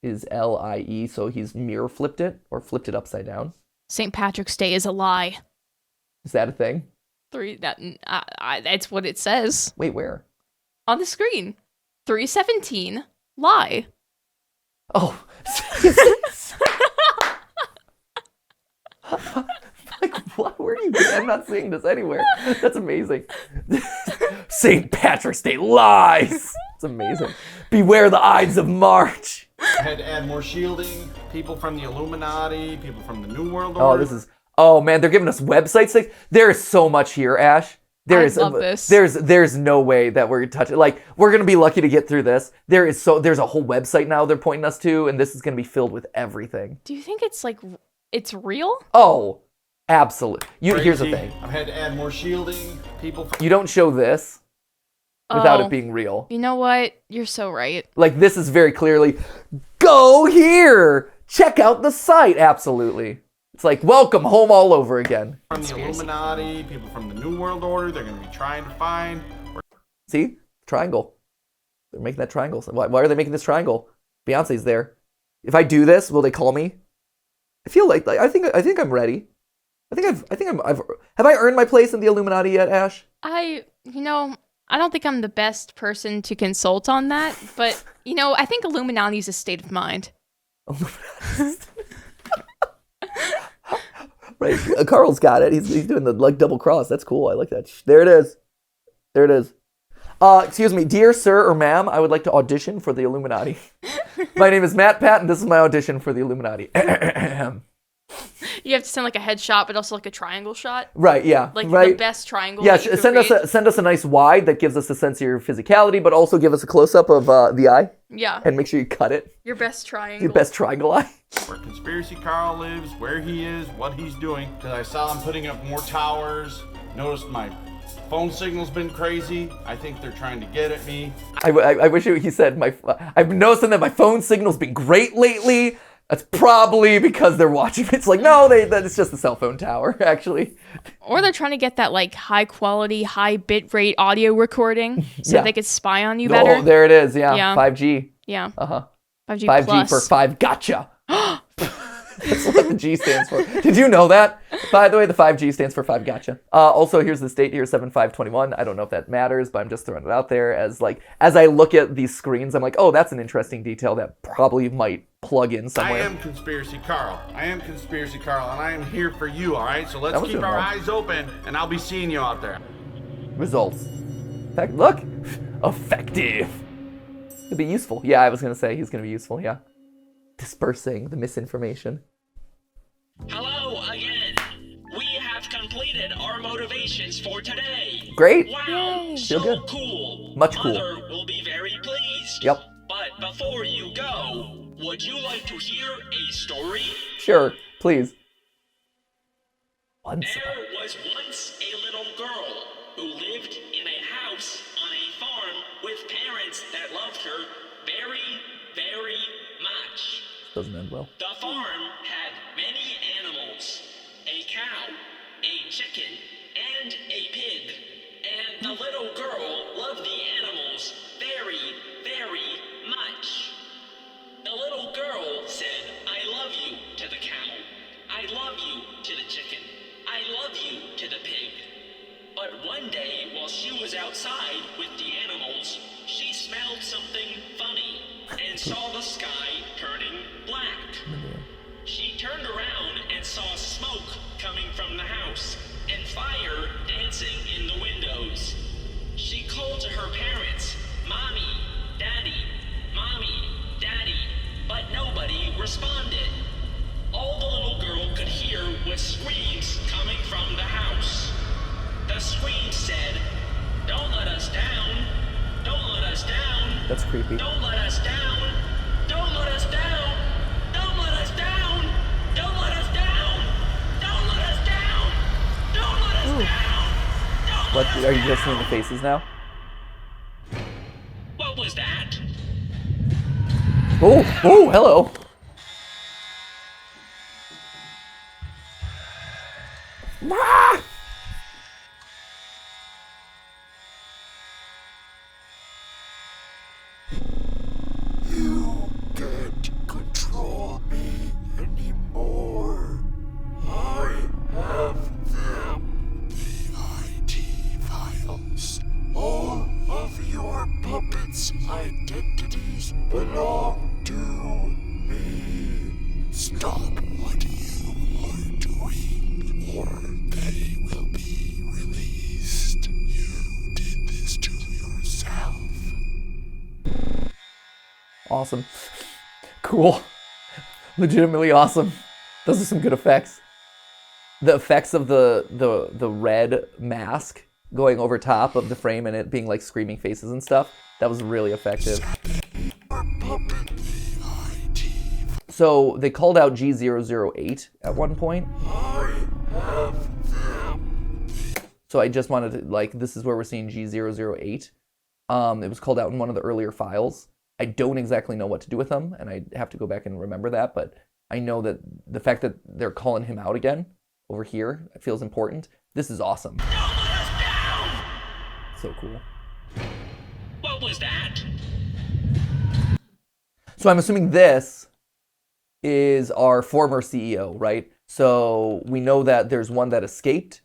is LIE, so he's mirror flipped it, or flipped it upside down. St. Patrick's Day is a lie. Is that a thing? That's what it says. Wait, where? On the screen. 317, lie. Oh. Like, what? Where are you getting? I'm not seeing this anywhere. That's amazing. St. Patrick's Day lies. It's amazing. Beware the Ides of March. I had to add more shielding. People from the Illuminati, people from the New World Order. Oh man, they're giving us websites. There is so much here, Ash. I love this. There's no way that we're touching. Like, we're gonna be lucky to get through this. There's a whole website now they're pointing us to, and this is gonna be filled with everything. Do you think it's real? Oh, absolutely. Here's the thing. I've had to add more shielding. People. You don't show this without it being real. You know what? You're so right. Like, this is very clearly, go here! Check out the site! Absolutely. It's like, welcome home all over again. From the Illuminati, people from the New World Order, they're going to be trying to find... See? Triangle. They're making that triangle. Why are they making this triangle? Beyonce's there. If I do this, will they call me? I feel like I think I'm ready. Have I earned my place in the Illuminati yet, Ash? I don't think I'm the best person to consult on that, but, I think Illuminati is a state of mind. Right, Carl's got it. He's doing the double cross. That's cool. I like that. There it is. Excuse me, dear sir or ma'am, I would like to audition for the Illuminati. My name is MatPat, and this is my audition for the Illuminati. You have to send like a headshot, but also like a triangle shot. Right, yeah. Like right. the best triangle. Yeah, send us a nice wide that gives us a sense of your physicality, but also give us a close-up of the eye. Yeah. And make sure you cut it. Your best triangle. Your best triangle eye. Where Conspiracy Carl lives, where he is, what he's doing. Because I saw him putting up more towers. Noticed my phone signal's been crazy. I think they're trying to get at me. I wish he said, I've been noticing that my phone signal's been great lately. That's probably because they're watching. It's like, no, it's just a cell phone tower, actually. Or they're trying to get that like high quality, high bit rate audio recording so they could spy on you better. Oh, there it is. Yeah. 5G. Yeah. 5G 5G plus. For 5 gotcha. That's what the G stands for. Did you know that? By the way, the 5G stands for 5 gotcha. Also, here's the date here, 7/5/21. I don't know if that matters, but I'm just throwing it out there as I look at these screens, I'm like, oh, that's an interesting detail that probably might plug in somewhere. I am Conspiracy Carl, and I am here for you, all right? So let's keep our eyes open, and I'll be seeing you out there. Results. In fact, look. Effective. It'd be useful. Yeah, I was going to say he's going to be useful, yeah. Dispersing the misinformation. Hello again. We have completed our motivations for today. Great. Wow, Feel so good. cool. Much cool. Mother will be very pleased. Yep. But before you go, would you like to hear a story? Sure, please. There was once a little girl who lived in a house on a farm with parents that loved her very, very much. Doesn't end well. The farm had chicken, and a pig. And the little girl loved the animals very, very much. The little girl said, I love you to the cow. I love you to the chicken. I love you to the pig. But one day, while she was outside with the animals, she smelled something funny and saw the sky turning black. She turned around and saw smoke coming from the house and fire dancing in the windows. She called to her parents, Mommy, Daddy, but nobody responded. All the little girl could hear was screams coming from the house. The scream said, don't let us down, don't let us down. That's creepy. Don't let us down, don't let us down, don't let us down, don't let us down, don't let us down, don't let us down. What, are you just seeing the faces now? What was that? Oh, hello. Ah! You can't control me anymore. I have them. The IT files. All of your puppets' identities belong to me. Stop what you are doing, or they will be released. You did this to yourself. Awesome. Cool. Legitimately awesome. Those are some good effects. The effects of the red mask going over top of the frame and it being like screaming faces and stuff, that was really effective. So they called out G008 at one point. So I just wanted to, like, this is where we're seeing G008. It was called out in one of the earlier files. I don't exactly know what to do with them, and I have to go back and remember that, but I know that the fact that they're calling him out again over here feels important. This is awesome. Don't let us down! So cool. What was that? So I'm assuming this is our former CEO, right? So we know that there's one that escaped,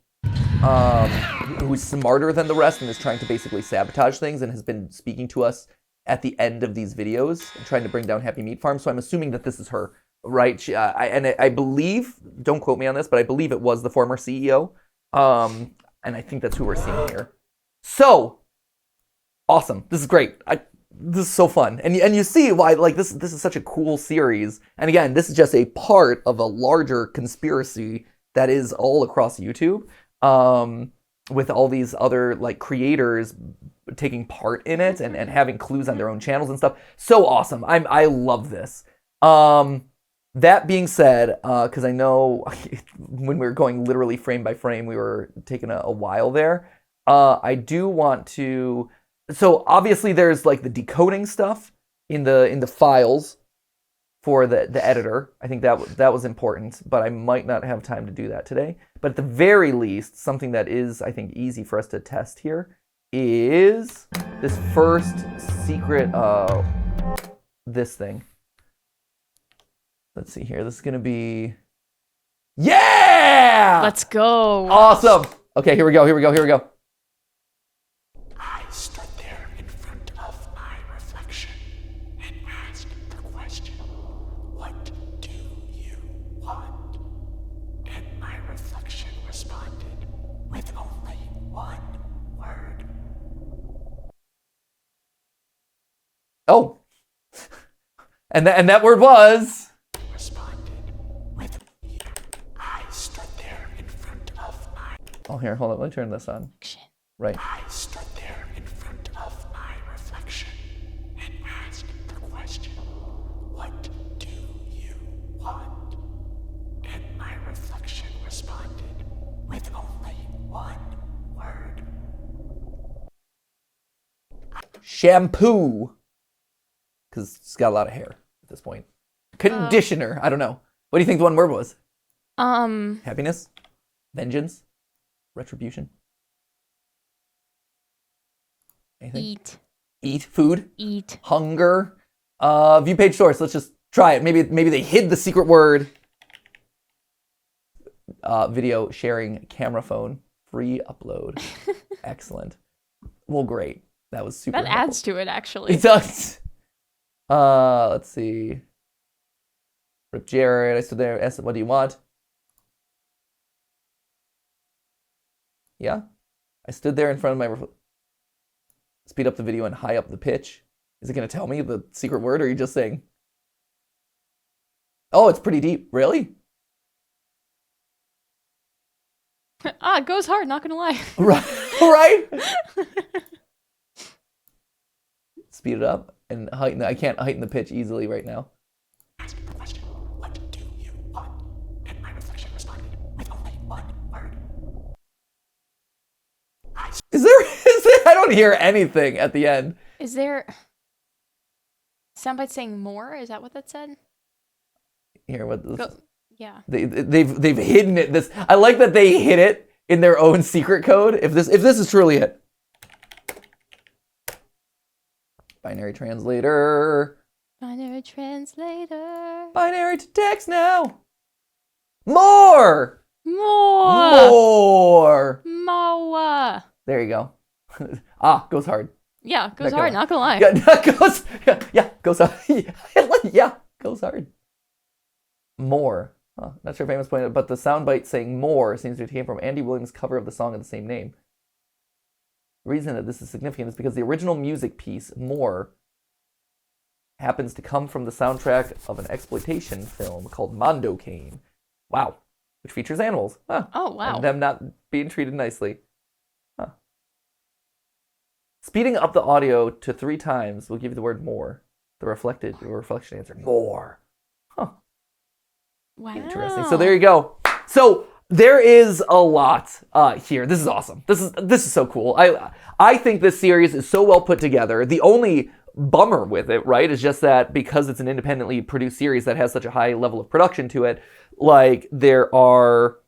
who's smarter than the rest and is trying to basically sabotage things and has been speaking to us at the end of these videos and trying to bring down Happy Meat Farm. So I'm assuming that this is her, right? I believe, don't quote me on this, but I believe it was the former CEO. And I think that's who we're seeing here. So awesome. This is great. This is so fun. And you see why, like, this is such a cool series. And again, this is just a part of a larger conspiracy that is all across YouTube, with all these other, like, creators taking part in it and having clues on their own channels and stuff. So awesome. I love this. That being said, because I know when we were going literally frame by frame, we were taking a while there. I do want to. So obviously, there's like the decoding stuff in the files for the editor. I think that was important, but I might not have time to do that today. But at the very least, something that is, I think, easy for us to test here is this first secret. This thing. Let's see here. This is gonna be. Yeah! Let's go. Awesome. Okay, here we go. I stood there in front of my reflection and asked the question, what do you want? And my reflection responded with only one word. Oh. And that word was. I stood there in front of my. Oh, here, hold on. Let me turn this on. Right. I stood there in front of my reflection and asked the question, what do you want? And my reflection responded with only one word. Shampoo. Because it's got a lot of hair at this point. Conditioner. I don't know. What do you think the one word was? Happiness? Vengeance? Retribution. Anything? Eat. Food. Eat. Hunger. View page source. Let's just try it. Maybe they hid the secret word. Video sharing camera phone. Free upload. Excellent. Well, great. That was super That helpful. adds to it, actually. It does. Let's see. Rip Jared. I stood there. Asked him, what do you want? Yeah. I stood there in front of my... Speed up the video and high up the pitch. Is it going to tell me the secret word, or are you just saying? Oh, it's pretty deep. Really? It goes hard, not gonna lie. Right? Speed it up and heighten. I can't heighten the pitch easily right now. Ask the question, what do you want? And my reflection responded with only one word. Is there? I don't hear anything at the end. Is there soundbite saying more? Is that what that said? Here, what? Yeah. They've hidden it. This, I like that they hid it in their own secret code. If this is truly it. Binary translator. Binary translator. Binary to text now. More. There you go. Goes hard. Yeah, goes hard, not gonna lie. Goes hard. Yeah, goes hard. More. Not sure if famous point, but the soundbite saying more seems to have came from Andy Williams' cover of the song of the same name. The reason that this is significant is because the original music piece, More, happens to come from the soundtrack of an exploitation film called Mondo Cane. Wow. Which features animals. Oh, wow. And them not being treated nicely. Speeding up the audio to 3 times will give you the word more. The reflection answer, more. Wow. Interesting. So there you go. So there is a lot here. This is awesome. This is so cool. I think this series is so well put together. The only bummer with it, right, is just that because it's an independently produced series that has such a high level of production to it, like there are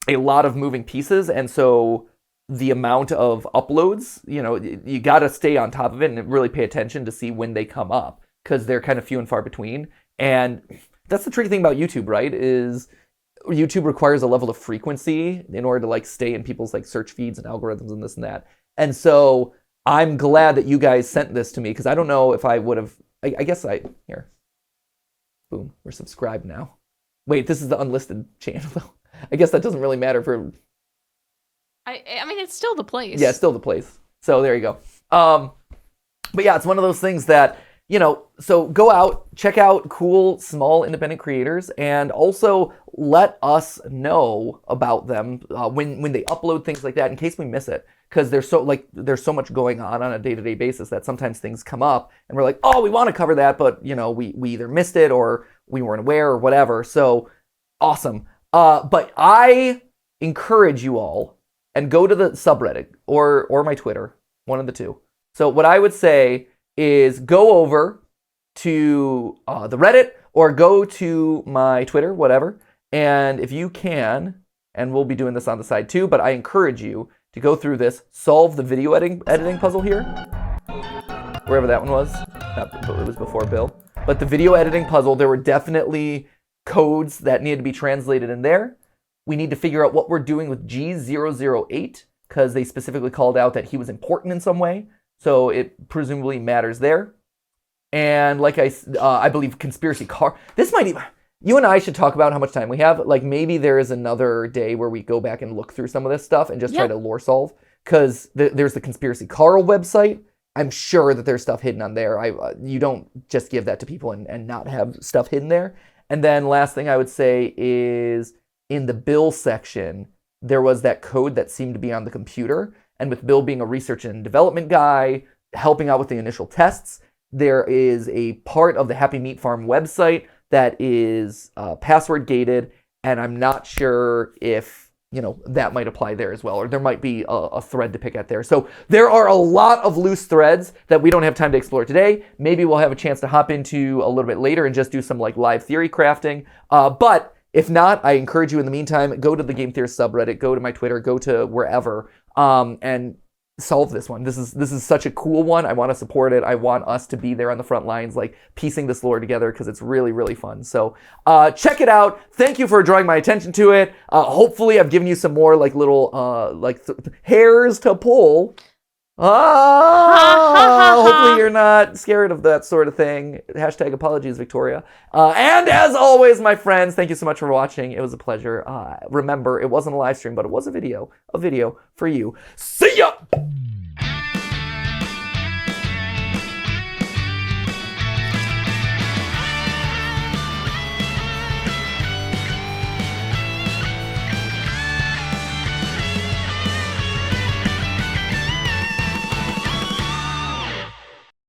a lot of moving pieces, and so the amount of uploads, you got to stay on top of it and really pay attention to see when they come up, because they're kind of few and far between. And that's the tricky thing about YouTube, right? Is YouTube requires a level of frequency in order to stay in people's search feeds and algorithms and this and that. And so I'm glad that you guys sent this to me, because I don't know if I would have. I guess here. Boom, we're subscribed now. Wait, this is the unlisted channel though. I guess that doesn't really matter for. I mean, it's still the place. Yeah, it's still the place. So there you go. But yeah, it's one of those things that, so go out, check out cool, small, independent creators, and also let us know about them when they upload things like that, in case we miss it. Because there's so much going on a day-to-day basis that sometimes things come up and we're like, oh, we want to cover that, but we either missed it or we weren't aware or whatever. So awesome. But I encourage you all, and go to the subreddit or my Twitter, one of the two. So what I would say is go over to the Reddit or go to my Twitter, whatever. And if you can, and we'll be doing this on the side too, but I encourage you to go through this, solve the video editing puzzle here, wherever that one was. It was before Bill. But the video editing puzzle, there were definitely codes that needed to be translated in there. We need to figure out what we're doing with G008, because they specifically called out that he was important in some way. So it presumably matters there. And like I believe conspiracy car. This might even, you and I should talk about how much time we have. Maybe there is another day where we go back and look through some of this stuff and just try to lore solve. Because there's the Conspiracy Carl website. I'm sure that there's stuff hidden on there. You don't just give that to people and not have stuff hidden there. And then last thing I would say is, in the Bill section, there was that code that seemed to be on the computer. And with Bill being a research and development guy, helping out with the initial tests, there is a part of the Happy Meat Farm website that is password gated. And I'm not sure if, that might apply there as well, or there might be a thread to pick at there. So there are a lot of loose threads that we don't have time to explore today. Maybe we'll have a chance to hop into a little bit later and just do some live theory crafting. But If not, I encourage you in the meantime, go to the Game Theorist subreddit, go to my Twitter, go to wherever, and solve this one. This is such a cool one. I want to support it. I want us to be there on the front lines, like piecing this lore together, because it's really, really fun. So check it out. Thank you for drawing my attention to it. Hopefully I've given you some more like little hairs to pull. Hopefully you're not scared of that sort of thing. Hashtag apologies, Victoria. And as always, my friends, thank you so much for watching. It was a pleasure. Remember, it wasn't a live stream, but it was a video for you. See ya!